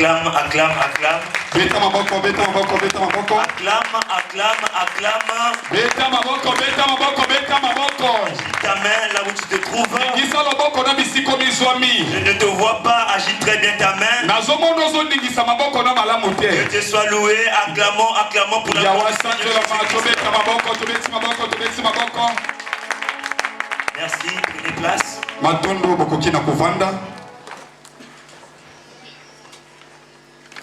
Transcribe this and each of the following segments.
Acclame, acclame, acclame. Beta maboko, beta maboko, beta maboko. Acclame, acclame, acclame. Beta maboko, beta maboko, beta maboko. Agite ta main là où tu te trouves. Ngisa loboko na bisiko mizwami. Je ne te vois pas, agite très bien ta main. Nazomono zo ningisa maboko na malamu te. Que te sois loué, acclamons, acclamons pour la Ya gloire du wasanjo Seigneur la mato beta maboko, tobeti maboko, tobeti maboko. Merci, prenez place. Matondo bokoki na kovanda.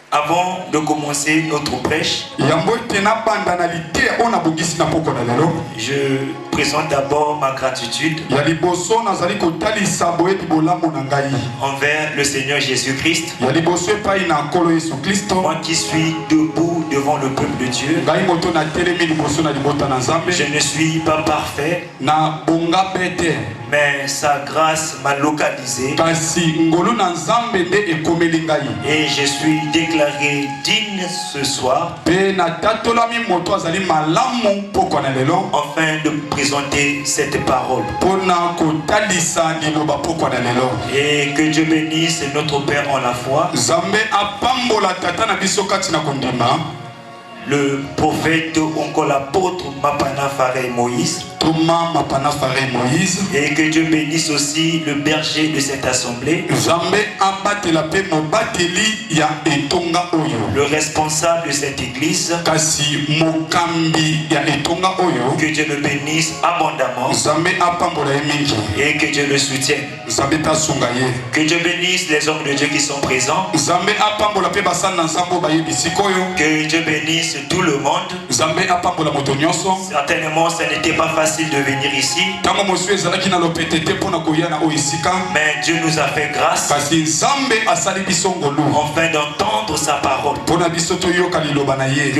Avant de commencer notre prêche, je présente d'abord ma gratitude envers le Seigneur Jésus-Christ. Moi qui suis debout devant le peuple de Dieu, je ne suis pas parfait, mais sa grâce m'a localisé et je suis déclaré digne ce soir afin de présenter cette parole. Et que Dieu bénisse notre Père en la foi, le prophète, encore l'apôtre Mapana Faré Moïse. Et que Dieu bénisse aussi le berger de cette assemblée, le responsable de cette église. Que Dieu le bénisse abondamment et que Dieu le soutienne. Que Dieu bénisse les hommes de Dieu qui sont présents. Que Dieu bénisse tout le monde. Certainement ce n'était pas facile de venir ici, mais Dieu nous a fait grâce afin d'entendre sa parole. Que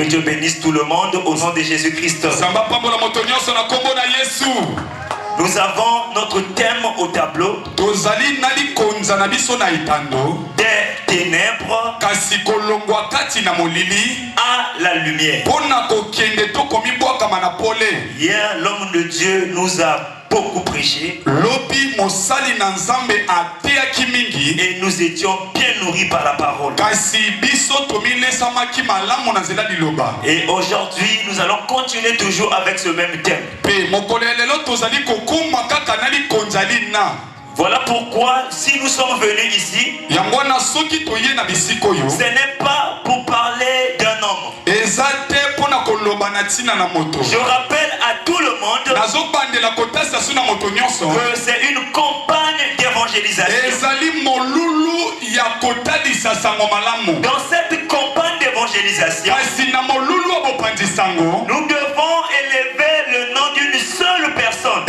Dieu bénisse tout le monde au nom de Jésus-Christ. Nous avons notre thème au tableau, des ténèbres à la lumière. Hier, l'homme de Dieu nous a beaucoup prêché et nous étions bien nourris par la parole. Et aujourd'hui, nous allons continuer toujours avec ce même thème. Voilà pourquoi, si nous sommes venus ici, ce n'est pas pour parler d'un homme. Je rappelle à tout le monde que c'est une campagne d'évangélisation. Dans cette campagne d'évangélisation, nous devons élever le nom d'une seule personne.